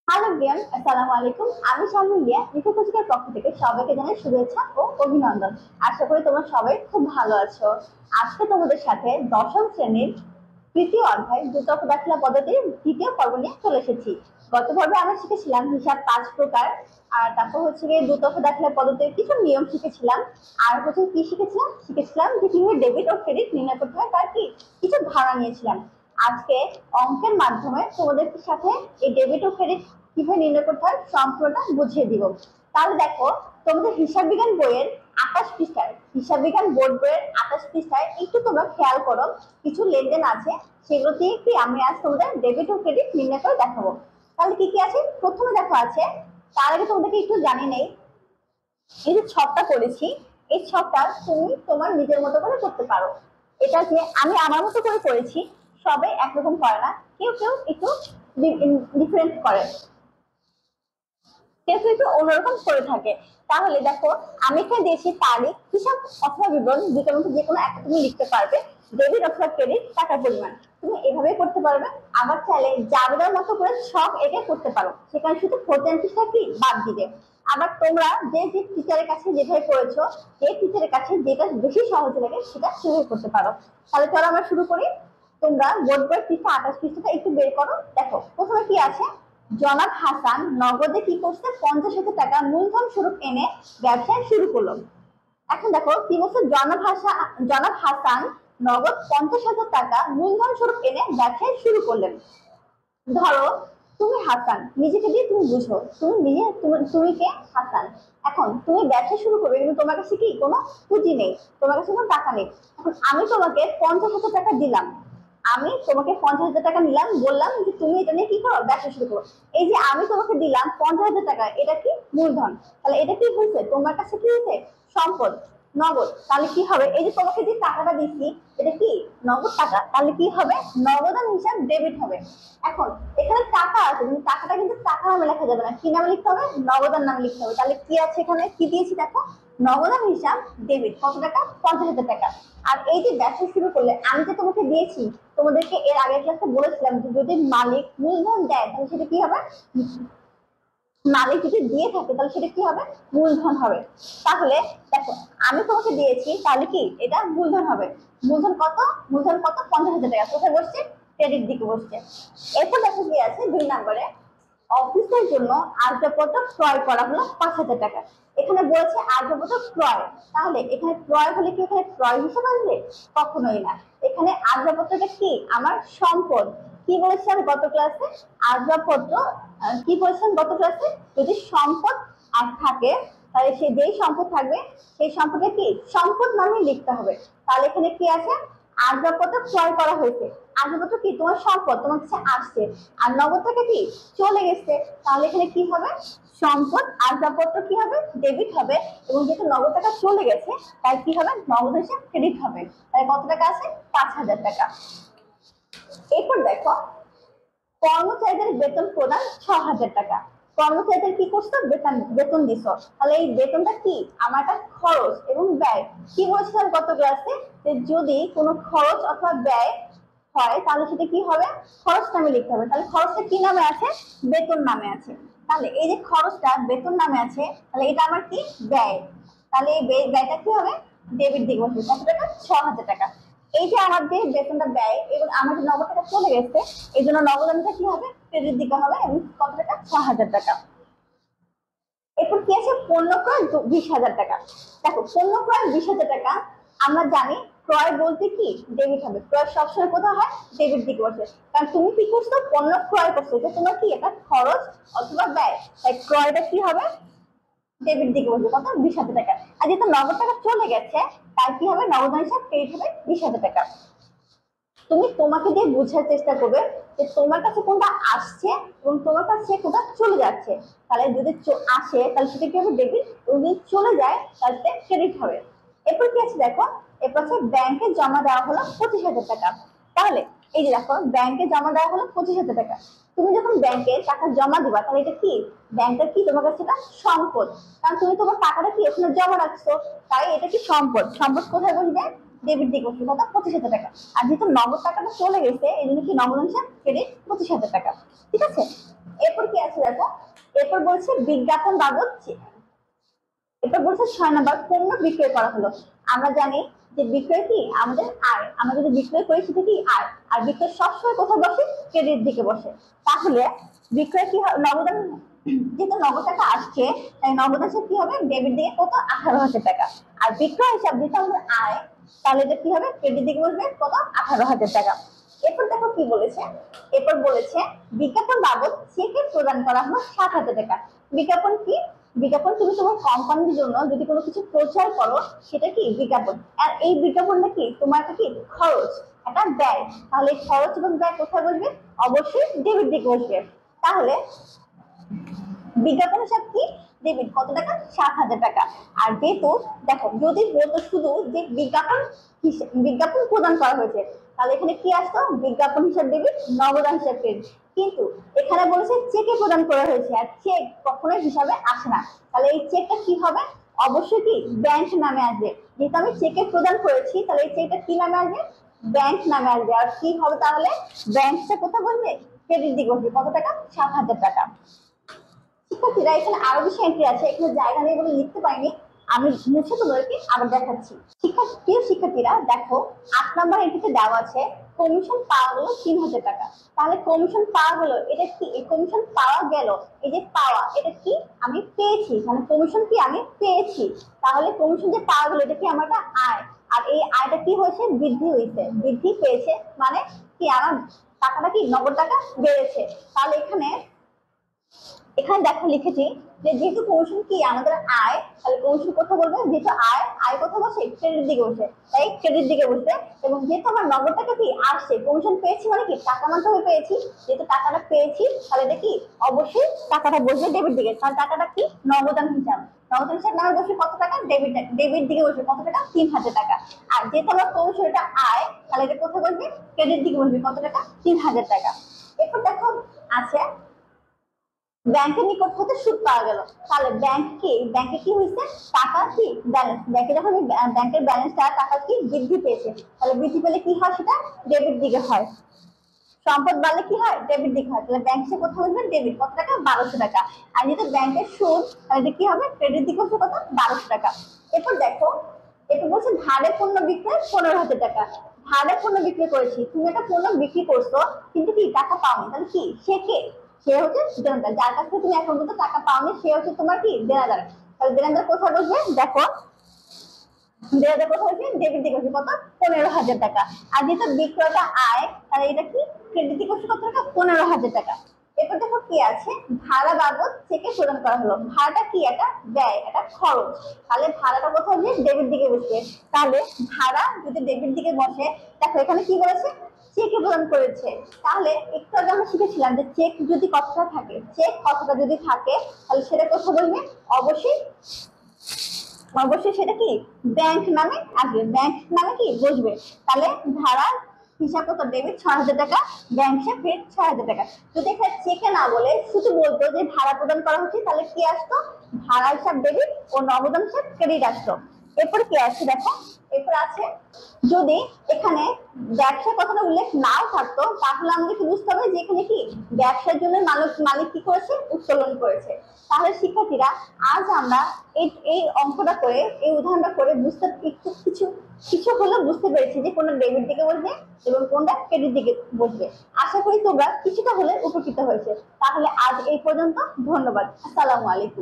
Hello everyone, আসসালামু আলাইকুম। আমি শামিলিয়া নিকো কোচিংয়ের পক্ষ থেকে সবাইকে জানাই শুভেচ্ছা ও অভিনন্দন। আশা করি তোমরা সবাই খুব ভালো আছো। আজকে তোমাদের সাথে দশম শ্রেণীর তৃতীয় অধ্যায় দ্রুতক দাখিলা পদ্ধতির দ্বিতীয় পর্ব নিয়ে চলে এসেছি। গত পর্বে আমরা শিখেছিলাম হিসাব 5 প্রকার, আর তারপর হচ্ছে গিয়ে দ্রুতক দাখিলা পদ্ধতির কিছু নিয়ম শিখেছিলাম। আর হচ্ছে কি শিখেছিলাম যে কিভাবে ডেবিট ও ক্রেডিট নির্ণয় করতে হয় তার কিছু ধারণা নিয়েছিলাম। আজকে অঙ্কের মাধ্যমে তোমাদের সাথে এই ডেবিট ও ক্রেডিট কিভাবে নির্ণয় করতে হয় সম্পূর্ণটা বুঝিয়ে দিব। তাহলে দেখো, তোমাদের হিসাব বিজ্ঞান বইয়ের 28 পৃষ্ঠায়, হিসাব বিজ্ঞান বোর্ড বইয়ের 28 পৃষ্ঠায় একটু তোমরা খেয়াল করো, কিছু লেনদেন আছে, সেগুলো দিয়ে কি আমি আজ তোমাদের ডেবিট ও ক্রেডিট নির্ণয় করে দেখাবো। তাহলে কি কি আছে প্রথমে দেখো আছে, তার আগে তোমাদেরকে একটু জানিয়ে নেই, এই যে ছকটা করেছি, এই ছকটা তুমি তোমার নিজের মতো করে করতে পারো। এটা যে আমি আমার মতো করে করেছি, সবাই একরকম করে না, কেউ কেউ একটু ডিফারেন্ট করে, কেউ কেউ একটু অন্যরকম করে থাকে। তাহলে দেখো, আমি এখানে দিয়েছি তারিখ, হিসাব অথবা বিবরণ, দুটোর মধ্যে যে কোনো একটা তুমি লিখতে পারবে। ডেবিট অথবা ক্রেডিট টাকার পরিমাণ তুমি এভাবে করতে পারবে। আবার চাইলে জাবেদার মতো করে ছক এঁকে করতে পারো, সেখানে শুধু প্রথম পৃষ্ঠা কি বাদ দিবে। আবার তোমরা যে যে টিচারের কাছে যেভাবে করেছো, যে টিচারের কাছে যেটা বেশি সহজ লাগে সেটা সেভাবে করতে পারো। তাহলে চলো আমরা শুরু করি। তোমরা বোর্ড বই পৃষ্ঠা 28 পৃষ্ঠাটা একটু বের করো। দেখো প্রথমে কি আছে, জনাব হাসান নগদে কি করছে, 50,000 টাকা মূলধন স্বরূপ এনে ব্যবসা শুরু করলো। এখন দেখো কি বলছে, জনাব হাসান নগদ 50,000 টাকা মূলধন স্বরূপ এনে ব্যবসা শুরু করলেন। ধরো তুমি হাসান, নিজেকে দিয়ে তুমি বুঝো, তুমি কে, হাসান। এখন তুমি ব্যবসা শুরু করবে, কিন্তু তোমার কাছে কি কোনো পুঁজি নেই, তোমার কাছে কোনো টাকা নেই। এখন আমি তোমাকে 50,000 টাকা দিলাম, আমি তোমাকে 50,000 টাকা নিলাম, বললাম যে তুমি এটা নিয়ে কি করো, ব্যবসা শুরু করো। এই যে আমি তোমাকে দিলাম 50,000 টাকা, এটা কি মূলধন, তাহলে এটা কি হয়েছে, তোমার কাছে কি হয়েছে, সম্পদ, নগদ। তাহলে কি হবে, এই যে তোমাকে যে টাকাটা দিচ্ছি এটা কি নগদ টাকা, তাহলে কি হবে, নগদান হিসাব ডেবিট হবে। এখন এখানে টাকা আছে, কিন্তু টাকাটা কিন্তু টাকা নামে লেখা যাবে না, কি নামে লিখতে হবে, নগদান নামে লিখতে হবে। তাহলে কি আছে এখানে, কি দিয়েছি দেখো, নগদান হিসাব ডেবিট, কত টাকা, 50,000 টাকা। আর এই যে ব্যবসা শুরু করলে, আমি যে তোমাকে দিয়েছি, তোমাদেরকে এর আগের ক্লাসে বলেছিলাম যে যদি মালিক মূলধন দেয় তাহলে সেটা কি হবে, মালিক যদি দিয়ে থাকে তাহলে সেটা কি হবে, মূলধন হবে। তাহলে দেখো আমি তোমাকে দিয়েছি, তাহলে কি এটা মূলধন হবে। মূলধন কত 50,000 টাকা, কোথায় বসছে, ক্রেডিট দিকে বসছে। এরপর দেখো কি আছে 2 নম্বরে, অফিসের জন্য আসবাবপত্র ক্রয় করা হলো 5,000 টাকা। এখানে বলেছে আসবাবপত্র ক্রয়, তাহলে এখানে ক্রয় হলে কি এখানে ক্রয় হিসেবে আসবে, কখনোই না। এখানে আসবাবপত্রটা কি আমার সম্পদ। কি বলেছিলাম গত ক্লাসে, আসবাবপত্র কি বলেছিলাম গত ক্লাসে, যদি সম্পদ আর থাকে তাহলে সে যেই সম্পদ থাকবে সেই সম্পদে কি সম্পদ নামে লিখতে হবে। তাহলে এখানে কি আছে, আসবাবপত্র ক্রয় করা হয়েছে, আসবাবপত্র কি তোমার সম্পদ, তোমার কাছে আসছে, আর নগদ টাকা কি চলে গেছে, তাহলে এখানে কি হবে, সম্পদ আসবাবপত্র কি হবে, ডেবিট হবে। এবং যেহেতু নগদ টাকা চলে গেছে তাই কি হবে, নগদ হিসাব ক্রেডিট হবে। তাই কত টাকা আছে, 5,000 টাকা। এরপর দেখো, কর্মচারীদের বেতন প্রদান 6,000 টাকা। কর্মচারীদের কি করছো, বেতন দিছ, তাহলে এই বেতনটা কি আমার একটা খরচ এবং ব্যয়। কি বলছিলাম গত ক্লাসে, যে যদি কোনো খরচ অথবা ব্যয় হয় তাহলে সেটা কি হবে, খরচ নামে লিখতে হবে। তাহলে খরচটা কি নামে আছে, বেতন নামে আছে। তাহলে এই যে খরচটা বেতন নামে আছে, তাহলে এটা আমার কি ব্যয়, তাহলে এই ব্যয়টা কি হবে, ডেবিট দিকে বসবে, কত টাকা, 6,000 টাকা। এই যে আমার যে বেতনটা ব্যয়, এবং আমার যে নগদ টাকা চলে গেছে, এই জন্য নগদানটা কি হবে, ক্রেডিট দিকে হবে, এবং কত টাকা, 6,000 টাকা। এরপর কি আছে, পণ্য ক্রয় 20,000 টাকা। দেখো পণ্য ক্রয় 20,000 টাকা, আমরা জানি ক্রয় বলতে কি ডেবিট হবে, ক্রয় সবসময় কোথায় হয়, ডেবিট দিকে বসে। কারণ তুমি কি করছো, পণ্য ক্রয় করছো, এটা তোমার কি এটা খরচ অথবা ব্যয়, তাই ক্রয়টা কি হবে, ডেবিট দিকে বসবে, কত, 20,000 টাকা। আর যেহেতু নগদ টাকা চলে গেছে তাই কি হবে, নগদ হিসাব ক্রেডিট হবে 20,000 টাকা। তুমি তোমাকে দিয়ে বোঝার চেষ্টা করবে যে তোমার কাছে কোনটা আসছে এবং তোমার কাছে কোনটা চলে যাচ্ছে। তাহলে যদি আসে তাহলে সেটা কি হবে, ডেবিট, এবং যদি চলে যায় তাহলে সেটা ক্রেডিট হবে। এরপর কি আছে দেখো, এরপর আছে ব্যাংকে জমা দেওয়া হলো 25,000 টাকা। তাহলে এই যে দেখো, ব্যাংকে জমা দেওয়া হলো 25,000 টাকা। তুমি যখন ব্যাংকে টাকা জমা দিবা তাহলে এটা কি, ব্যাংকটা কি তোমার কাছে এটা সম্পদ, কারণ তুমি তোমার টাকাটা কি ওখানে জমা রাখছো, তাই এটা কি সম্পদ। সম্পদ কোথায় বসবে, ডেবিট দিকে বসবে কত 25,000 টাকা। আর যেহেতু নগদ টাকাটা চলে গেছে এই জন্য কি নগদ অংশে ক্রেডিট 25,000 টাকা। ঠিক আছে, এরপর কি আছে দেখো, এরপর বলছে বিজ্ঞাপন বাবদ। এরপর বলছে 6 নাম্বার পণ্য বিক্রয় করা হলো। আমরা জানি যে বিক্রয় কি আমাদের আয়, আমরা যদি বিক্রয় করি সেটা কি আয়, আর বিক্রয় সবসময় কোথায় বসে ক্রেডিট দিকে বসে। তাহলে বিক্রয় কি নগদ, যেহেতু নগদ টাকা আসছে তাই নগদ আসে কি হবে ডেবিট দিকে কত 18,000 টাকা। আর বিক্রয় হিসাব যেহেতু আমাদের আয় তাহলে এটা কি হবে ক্রেডিট দিকে বসবে কত 18,000 টাকা। এরপর দেখো কি বলেছে, এরপর বলেছে বিজ্ঞাপন বাবদ চেকে প্রদান করা হলো 7,000 টাকা। বিজ্ঞাপন কি, বিজ্ঞাপন তুমি তোমার কোম্পানির জন্য যদি কোনো কিছু প্রচার করো সেটা কি বিজ্ঞাপন। আর এই বিজ্ঞাপনটা কি তোমার কি খরচ, একটা ব্যয়। তাহলে খরচ এবং ব্যয় কোথায় বসবে, অবশ্যই ডেবিট দিকে বসবে। তাহলে বিজ্ঞাপন হিসাব কি ডেবিট কত টাকা 7,000 টাকা। আর যেহেতু দেখো যদি বলতো শুধু যে বিজ্ঞাপন প্রদান করা হয়েছে তাহলে এখানে কি আসতো বিজ্ঞাপন হিসাব ডেবিট নগদ হিসাব ক্রেডিট। কিন্তু এখানে বলেছে চেকে প্রদান করা হয়েছে আর চেক কখনোই হিসাবে আসে না। তাহলে এই চেকটা কি হবে, অবশ্যই কি ব্যাংক নামে আসবে। যেহেতু আমি চেকে প্রদান করেছি তাহলে এই চেকটা কি নামে আসবে, ব্যাংক নামে আসবে। আর কি হবে তাহলে ব্যাংকটা কোথায় বসবে ক্রেডিট দিকে বসবে কত টাকা 7,000 টাকা। শিক্ষার্থীরা এখানে আরো বেশি এন্ট্রি আছে, এখানে জায়গা নেই বলে লিখতে পাইনি, আমি মুছে তোমাদেরকে আবার দেখাচ্ছি। শিক্ষার্থীরা দেখো 8 নম্বর এন্ট্রিতে দেওয়া আছে কমিশন পাওয়া গেল 3,000 টাকা। তাহলে কমিশন পাওয়া গেল এটা কি, এই কমিশন পাওয়া গেল এই যে পাওয়া এটা কি আমি পেয়েছি, মানে কমিশন কি আমি পেয়েছি। তাহলে কমিশন যে পাওয়া গেল এটা কি আমার একটা আয়, আর এই আয়টা কি হয়েছে বৃদ্ধি হয়েছে, বৃদ্ধি পেয়েছে মানে কি আমার টাকাটা কি নগদ টাকা বেড়েছে। তাহলে এখানে দেখো লিখেছি যে যেহেতু কমিশন কি আমাদের আয় তাহলে কমিশন কোথায় বলবে, যেহেতু আয় আয় কোথায় বসে ক্রেডিট দিকে বসে, তাই ক্রেডিট দিকে বসবে। এবং যেহেতু আমার নগদ টাকা কি আসছে কমিশন পেয়েছি মানে কি টাকা মাধ্যমে পেয়েছি, যেহেতু টাকাটা পেয়েছি তাহলে এটা কি অবশ্যই টাকাটা বসবে ডেবিট দিকে। তাহলে টাকাটা কি নগদান হিসাব, নগদান হিসাব নামে বসবে কত টাকা ডেবিট দিকে বসবে কত টাকা 3,000 টাকা। আর যেহেতু আমার কমিশন এটা আয় তাহলে এটা কোথায় বসবে ক্রেডিট দিকে বসবে কত টাকা 3,000 টাকা। এরপর দেখো আছে ব্যাংকের নিকট হতে সুদ পাওয়া গেল। তাহলে ব্যাংকে কি হয়েছে টাকা কি ব্যালেন্স, ব্যাংকে যখন ব্যাংকের ব্যালেন্সটা টাকা কি বৃদ্ধি পেয়েছে তাহলে বৃদ্ধি পেলে কি হয় সেটা ডেবিট দিকে হয়। সম্পদ বাড়লে কি হয় ডেবিট দিকে হয়। তাহলে ব্যাংক সে কোথায় বসবে ডেবিট কত টাকা 1,200 টাকা। আর যেহেতু ব্যাংকের সুদ তাহলে কি হবে ক্রেডিট দিকে হচ্ছে কত 1,200 টাকা। এরপর দেখো এরপর বলছে ধারে পণ্য বিক্রয় 15,000 টাকা। ধারে পণ্য বিক্রি করেছি, তুমি একটা পণ্য বিক্রি করছো কিন্তু কি টাকা পাওনি, তাহলে কি সে হচ্ছে দেনাদার, যার কাছ থেকে তুমি এখন পর্যন্ত টাকা পাওনি সে হচ্ছে তোমার কি দেনাদার। তাহলে দেনাদার কোথায় বসবে দেখো দেনাদার কোথায় বসবে ডেবিট দিকে বসবে কত 15,000 টাকা। আর যেহেতু বিক্রয়টা আয় তাহলে এটা কি ক্রেডিট দিকে বসবে কত টাকা 15,000 টাকা। এরপর দেখো কি আছে ভাড়া বাবদ চেকে প্রদান করা হলো। ভাড়াটা কি একটা ব্যয় একটা খরচ, তাহলে ভাড়াটা কোথায় বসবে ডেবিট দিকে বসবে। তাহলে ভাড়া যদি ডেবিট দিকে বসে দেখো এখানে কি বলেছে চেকে প্রদান করেছে। তাহলে একটু আগে আমরা শিখেছিলাম যে চেক যদি কতটা থাকে, চেক কতটা যদি থাকে তাহলে সেটা কোথায় বলবে অবশ্যই সেটা কি ব্যাংক নামে আসবে, ব্যাংক নামে কি বসবে। তাহলে ভাড়া হিসাব কত ডেবিট 6,000 টাকা, ব্যাংক হিসাব ফের 6,000 টাকা। যদি এখানে চেকে না বলে শুধু বলতো যে ভাড়া প্রদান করা হচ্ছে তাহলে কি আসতো ভাড়া হিসাব ডেবিট ও নগদান হিসাব ক্রেডিট আসতো। এরপর কি আছে দেখো, এরপর আছে যদি এখানে ব্যবসার কথাটা উল্লেখ নাও থাকতো তাহলে আমাদেরকে বুঝতে হবে যে এখানে কি ব্যবসার জন্য মালিক কি করেছে উত্তোলন করেছে। তাহলে শিক্ষার্থীরা আজ আমরা এই অঙ্কটা করে এই উদাহরণটা করে বুঝতে একটু কিছু হলেও বুঝতে পেরেছি যে কোনটা ডেবিট দিকে বসবে এবং কোনটা ক্রেডিট দিকে বসবে। আশা করি তোমরা কিছুটা হলে উপকৃত হয়েছে। তাহলে আজ এই পর্যন্ত, ধন্যবাদ, আসসালামু আলাইকুম।